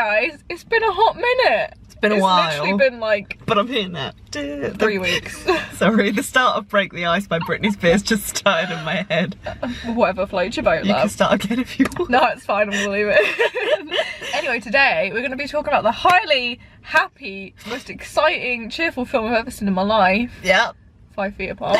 guys, it's been a hot minute. It's been a while. It's literally been like... But I'm here now. 3 weeks. Sorry, the start of Break the Ice by Britney Spears just started in my head. Whatever floats your boat, You love. can start again if you want. No, it's fine, I'm gonna leave it. Anyway, today we're gonna be talking about the highly happy, most exciting, cheerful film I've ever seen in my life. Yep. 5 Feet Apart.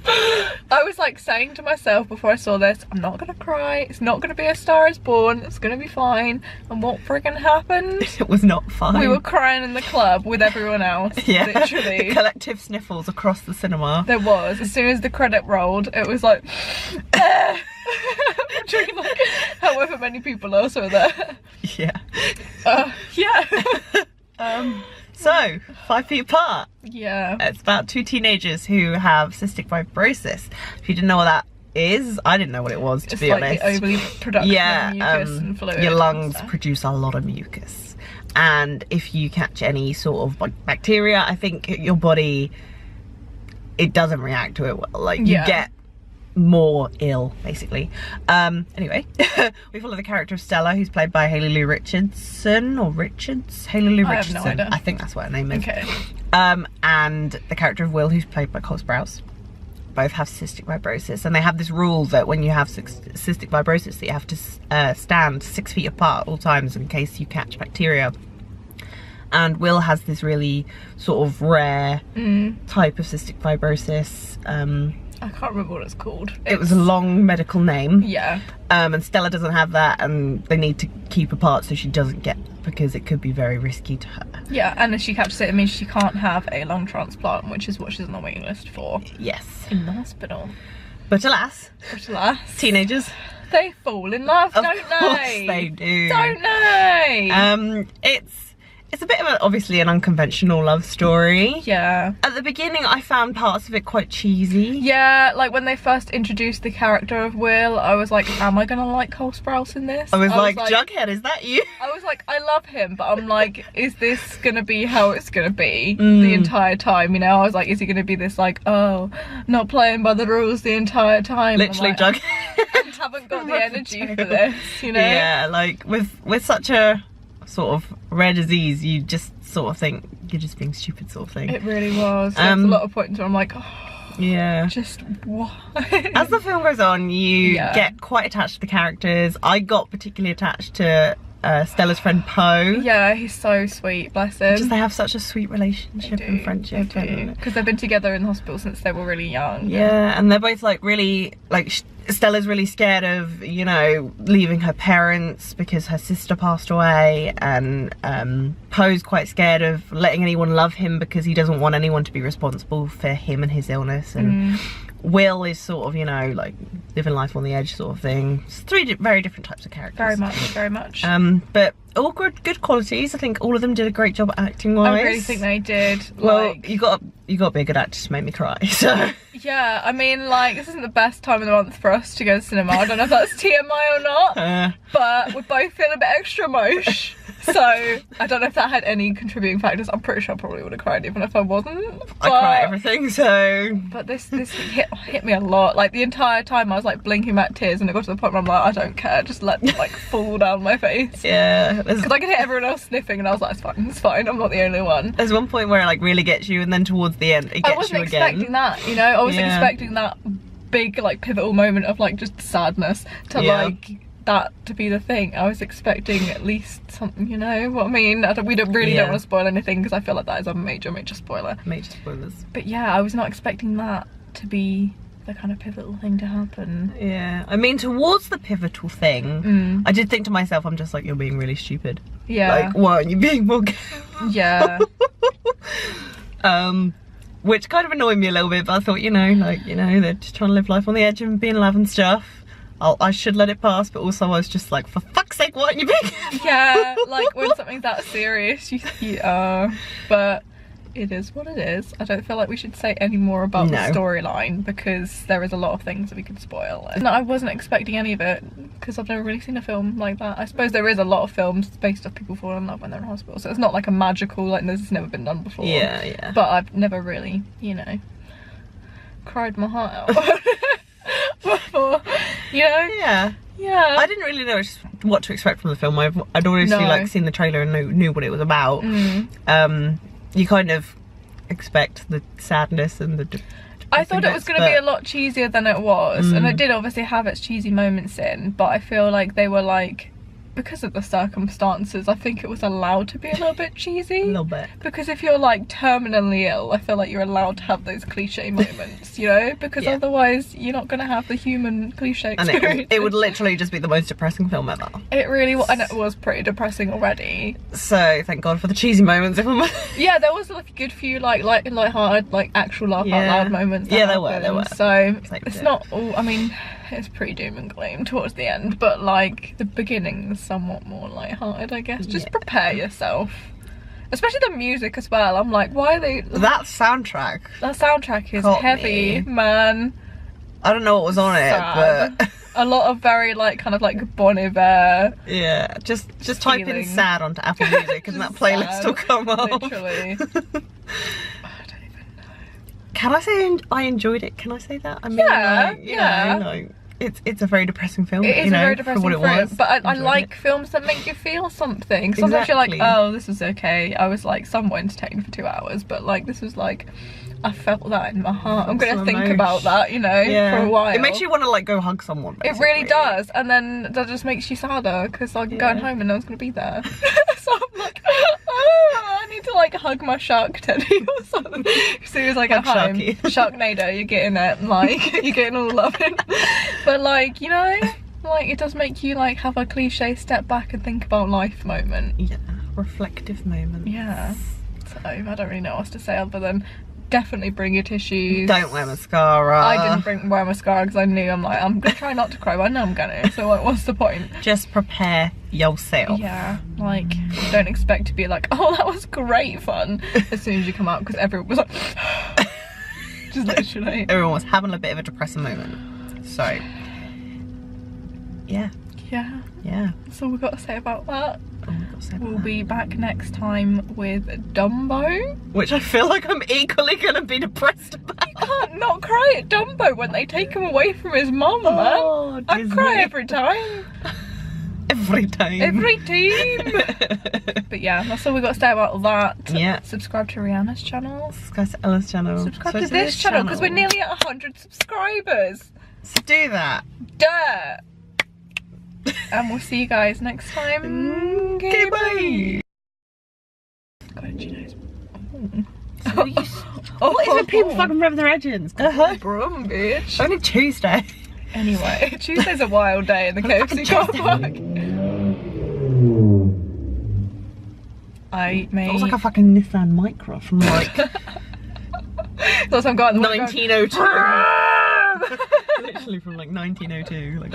I was like saying to myself before I saw this, I'm not gonna cry, it's not gonna be A Star Is Born, it's gonna be fine. And what friggin' happened? It was not fine. We were crying in the club with evereverone else. Yeah, literally. the collective sniffles across the cinema. There was. As soon as the credit rolled, it was like between like however many people else were there. Yeah. Yeah. So, 5 Feet Apart. Yeah. It's about two teenagers who have cystic fibrosis. If you didn't know what that is, I didn't know what it was, to be honest. It's like the overly production of mucus and fluid. Your lungs produce a lot of mucus. And if you catch any sort of like bacteria, I think your body, it doesn't react to it well. Like, you get more ill, basically. Anyway, we follow the character of Stella, who's played by Haley Lou Richardson, or Richards? Haley Lou Richardson. I have no idea. I think that's what her name is. Okay. And the character of Will, who's played by Cole Sprouse. Both have cystic fibrosis, and they have this rule that when you have cystic fibrosis that you have to stand 6 feet apart at all times in case you catch bacteria. And Will has this really sort of rare type of cystic fibrosis. I can't remember what it's called. It was a long medical name. Yeah. And Stella doesn't have that, and they need to keep apart so she doesn't get, because it could be very risky to her. Yeah, and if she catches it, it means she can't have a lung transplant, which is what she's on the waiting list for. Yes. In the hospital. But alas, teenagers, they fall in love, don't they? Of course they do. Don't they? It's a bit of obviously an unconventional love story. Yeah. At the beginning, I found parts of it quite cheesy. Yeah, like when they first introduced the character of Will, I was like, am I gonna like Cole Sprouse in this? I was like, Jughead, is that you? I was like, I love him, but I'm like, is this gonna be how it's gonna be the entire time, you know? I was like, is he gonna be this like, oh, not playing by the rules the entire time? Literally, like, Jughead. I haven't got the energy for this, you know? Yeah, like with such a sort of rare disease, you just sort of think you're just being stupid, sort of thing. It really was. There's a lot of points where I'm like, oh, yeah, just why? As the film goes on, you get quite attached to the characters. I got particularly attached to Stella's friend Poe. Yeah, he's so sweet, bless him. Just they have such a sweet relationship and friendship. Because they've been together in the hospital since they were really young. Yeah, and they're both like really, like Stella's really scared of, you know, leaving her parents because her sister passed away, and Poe's quite scared of letting anyone love him because he doesn't want anyone to be responsible for him and his illness. And Will is sort of, you know, like living life on the edge sort of thing. It's three very different types of characters. Very much, very much. But all good qualities. I think all of them did a great job acting wise. I really think they did. Well, like, you got to be a good actor to make me cry. So yeah, I mean, like, this isn't the best time of the month for us to go to cinema. I don't know if that's TMI or not, but we're both feeling a bit extra emosh. So I don't know if that had any contributing factors. I'm pretty sure I probably would have cried even if I wasn't. I cry at everything, so. But this hit me a lot. Like the entire time I was like blinking back tears, and it got to the point where I'm like, I don't care, just let them like fall down my face. Yeah. Because I could hear everyone else sniffing, and I was like, it's fine, I'm not the only one. There's one point where it like really gets you, and then towards the end it gets you again. I wasn't expecting that, you know. I wasn't expecting that big like pivotal moment of like just sadness to like that to be the thing. I was expecting at least something, you know what I mean? We don't want to spoil anything because I feel like that is a major spoiler. Major spoilers. But yeah, I was not expecting that to be the kind of pivotal thing to happen. Yeah, I mean, towards the pivotal thing, I did think to myself, I'm just like, you're being really stupid. Yeah. Like, why aren't you being more careful? Yeah. Which kind of annoyed me a little bit, but I thought, you know, like, you know, they're just trying to live life on the edge and being love and stuff. I should let it pass, but also I was just like, for fuck's sake, why aren't you being careful? Yeah, like when something's that serious, you are. But it is what it is. I don't feel like we should say any more about the storyline because there is a lot of things that we could spoil. And I wasn't expecting any of it because I've never really seen a film like that. I suppose there is a lot of films based off people falling in love when they're in hospital, so it's not like a magical, like this has never been done before. Yeah, yeah. But I've never really, you know, cried my heart out before, you know? Yeah. Yeah. I didn't really know what to expect from the film. I'd already like seen the trailer and knew what it was about. You kind of expect the sadness and the I thought it was going to be a lot cheesier than it was, and it did obviously have its cheesy moments in, but I feel like they were like, because of the circumstances, I think it was allowed to be a little bit cheesy. A little bit. Because if you're like terminally ill, I feel like you're allowed to have those cliche moments, you know? Because otherwise you're not going to have the human cliche experience. And it would literally just be the most depressing film ever. It really was, and it was pretty depressing already. So thank God for the cheesy moments. Yeah, there was like a good few light-hearted, like actual laugh out loud moments. Yeah, there were. So it's not all, I mean, it's pretty doom and gloom towards the end, but like the beginning is somewhat more light-hearted, I guess. Just prepare yourself. Especially the music as well. I'm like, why are they... That soundtrack is heavy, man. I don't know what was on it, but... A lot of very like, kind of like Bon Iver. Yeah, just type in sad onto Apple Music and that playlist will come up. Literally. Can I say I enjoyed it? Can I say that? I mean, like, it's a very depressing film. It is a very depressing film, but I like it. Films that make you feel something. Sometimes you're like, oh, this was okay. I was like somewhat entertained for 2 hours, but like this was like, I felt that in my heart. I'm gonna think about that, you know, for a while. It makes you want to like go hug someone, basically. It really does, and then that just makes you sadder because I'm going home and no one's gonna be there. So I'm like, oh, I need to like hug my shark teddy or something. So he was like at home, Sharknado, you're getting it, like you're getting all loving. But like, you know, like it does make you like have a cliche step back and think about life moment. Yeah, reflective moment. Yeah. So I don't really know what else to say other than definitely bring your tissues. Don't wear mascara. I didn't wear mascara because I knew I'm gonna try not to cry, but I know I'm gonna, so like, what's the point? Just prepare yourself. Yeah, like don't expect to be like, oh, that was great fun as soon as you come out, because everyone was like just literally everyone was having a bit of a depressing moment. So yeah, that's all we've got to say about that. We'll be back next time with Dumbo, which I feel like I'm equally gonna be depressed about. You can't not cry at Dumbo when they take him away from his mum, man. I cry every time. Every time. But yeah, that's all we got to say about that. Yeah. Subscribe to Rihanna's channel. Subscribe to Ella's channel. Subscribe to this channel because we're nearly at 100 subscribers. So do that. Duh. And we'll see you guys next time. Okay, bye. God, you know. What is it? People fucking rev their engines. Brum, bitch. Only Tuesday. Anyway, Tuesday's a wild day in the KFC car park. It was like a fucking Nissan Micra from like That's some guy 1902. Literally from like 1902. Like